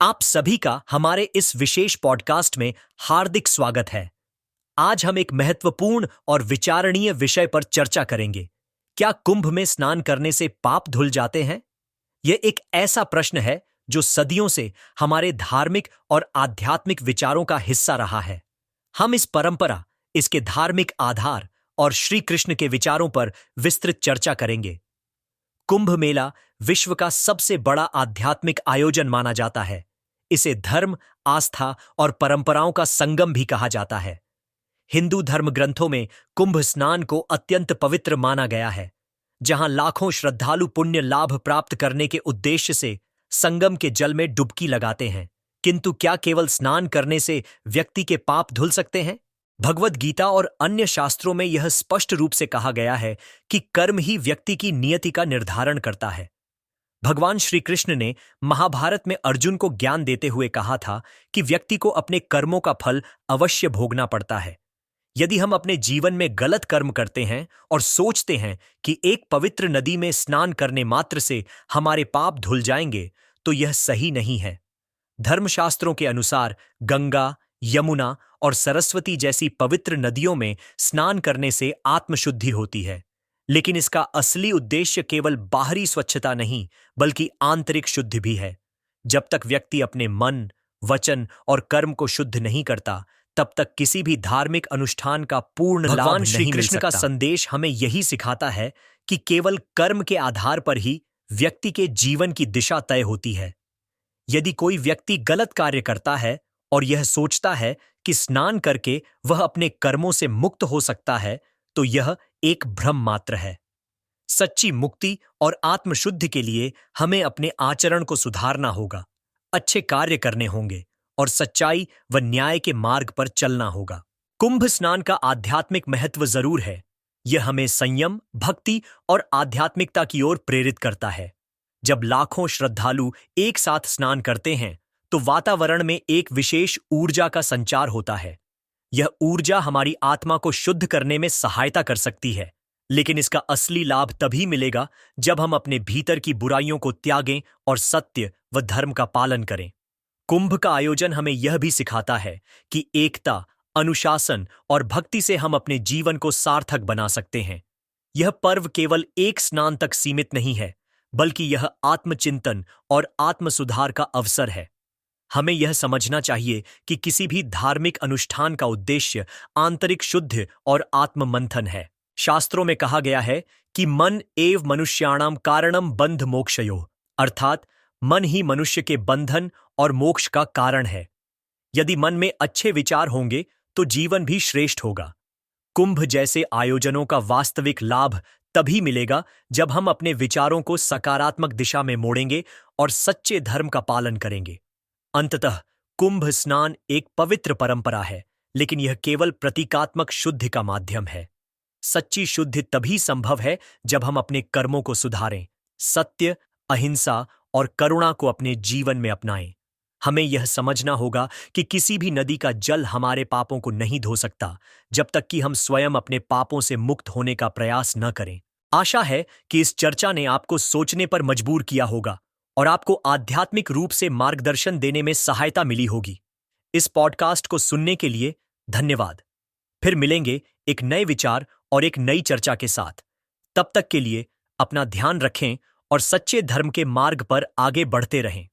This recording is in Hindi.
आप सभी का हमारे इस विशेष पॉडकास्ट में हार्दिक स्वागत है। आज हम एक महत्वपूर्ण और विचारणीय विषय पर चर्चा करेंगे। क्या कुंभ में स्नान करने से पाप धुल जाते हैं? यह एक ऐसा प्रश्न है जो सदियों से हमारे धार्मिक और आध्यात्मिक विचारों का हिस्सा रहा है। हम इस परंपरा, इसके धार्मिक आधार और श्री कृष्ण के विचारों पर विस्तृत चर्चा करेंगे। कुंभ मेला विश्व का सबसे बड़ा आध्यात्मिक आयोजन माना जाता है। इसे धर्म, आस्था और परंपराओं का संगम भी कहा जाता है। हिंदू धर्म ग्रंथों में कुंभ स्नान को अत्यंत पवित्र माना गया है, जहां लाखों श्रद्धालु पुण्य लाभ प्राप्त करने के उद्देश्य से संगम के जल में डुबकी लगाते हैं। किंतु क्या केवल स्नान करने से व्यक्ति के पाप धुल सकते हैं? भगवद गीता और अन्य शास्त्रों में यह स्पष्ट रूप से कहा गया है कि कर्म ही व्यक्ति की नियति का निर्धारण करता है। भगवान श्री कृष्ण ने महाभारत में अर्जुन को ज्ञान देते हुए कहा था कि व्यक्ति को अपने कर्मों का फल अवश्य भोगना पड़ता है। यदि हम अपने जीवन में गलत कर्म करते हैं और सोचते हैं कि एक पवित्र नदी में स्नान करने मात्र से हमारे पाप धुल जाएंगे, तो यह सही नहीं है। धर्मशास्त्रों के अनुसार गंगा, यमुना और सरस्वती जैसी पवित्र नदियों में स्नान करने से आत्मशुद्धि होती है, लेकिन इसका असली उद्देश्य केवल बाहरी स्वच्छता नहीं, बल्कि आंतरिक शुद्धि भी है। जब तक व्यक्ति अपने मन, वचन और कर्म को शुद्ध नहीं करता, तब तक किसी भी धार्मिक अनुष्ठान का पूर्ण लाभ नहीं मिल सकता। भगवान श्री कृष्ण का संदेश हमें यही सिखाता है कि केवल कर्म के आधार पर ही व्यक्ति के जीवन की दिशा तय होती है। यदि कोई व्यक्ति गलत कार्य करता है और यह सोचता है कि स्नान करके वह अपने कर्मों से मुक्त हो सकता है, तो यह एक भ्रम मात्र है। सच्ची मुक्ति और आत्मशुद्धि के लिए हमें अपने आचरण को सुधारना होगा, अच्छे कार्य करने होंगे और सच्चाई व न्याय के मार्ग पर चलना होगा। कुंभ स्नान का आध्यात्मिक महत्व जरूर है। यह हमें संयम, भक्ति और आध्यात्मिकता की ओर प्रेरित करता है। जब लाखों श्रद्धालु एक साथ स्नान करते हैं, तो वातावरण में एक विशेष ऊर्जा का संचार होता है। यह ऊर्जा हमारी आत्मा को शुद्ध करने में सहायता कर सकती है, लेकिन इसका असली लाभ तभी मिलेगा जब हम अपने भीतर की बुराइयों को त्यागें और सत्य व धर्म का पालन करें। कुंभ का आयोजन हमें यह भी सिखाता है कि एकता, अनुशासन और भक्ति से हम अपने जीवन को सार्थक बना सकते हैं। यह पर्व केवल एक स्नान तक सीमित नहीं है, बल्कि यह आत्मचिंतन और आत्मसुधार का अवसर है। हमें यह समझना चाहिए कि किसी भी धार्मिक अनुष्ठान का उद्देश्य आंतरिक शुद्ध और आत्ममंथन है। शास्त्रों में कहा गया है कि मन एव मनुष्याणाम कारणम बंध मोक्षयोः, अर्थात मन ही मनुष्य के बंधन और मोक्ष का कारण है। यदि मन में अच्छे विचार होंगे तो जीवन भी श्रेष्ठ होगा। कुंभ जैसे आयोजनों का वास्तविक लाभ तभी मिलेगा जब हम अपने विचारों को सकारात्मक दिशा में मोड़ेंगे और सच्चे धर्म का पालन करेंगे। अंततः कुंभ स्नान एक पवित्र परंपरा है, लेकिन यह केवल प्रतीकात्मक शुद्धि का माध्यम है। सच्ची शुद्धि तभी संभव है जब हम अपने कर्मों को सुधारें, सत्य, अहिंसा और करुणा को अपने जीवन में अपनाएं। हमें यह समझना होगा कि किसी भी नदी का जल हमारे पापों को नहीं धो सकता, जब तक कि हम स्वयं अपने पापों से मुक्त होने का प्रयास न करें। आशा है कि इस चर्चा ने आपको सोचने पर मजबूर किया होगा और आपको आध्यात्मिक रूप से मार्गदर्शन देने में सहायता मिली होगी। इस पॉडकास्ट को सुनने के लिए धन्यवाद। फिर मिलेंगे एक नए विचार और एक नई चर्चा के साथ। तब तक के लिए अपना ध्यान रखें और सच्चे धर्म के मार्ग पर आगे बढ़ते रहें।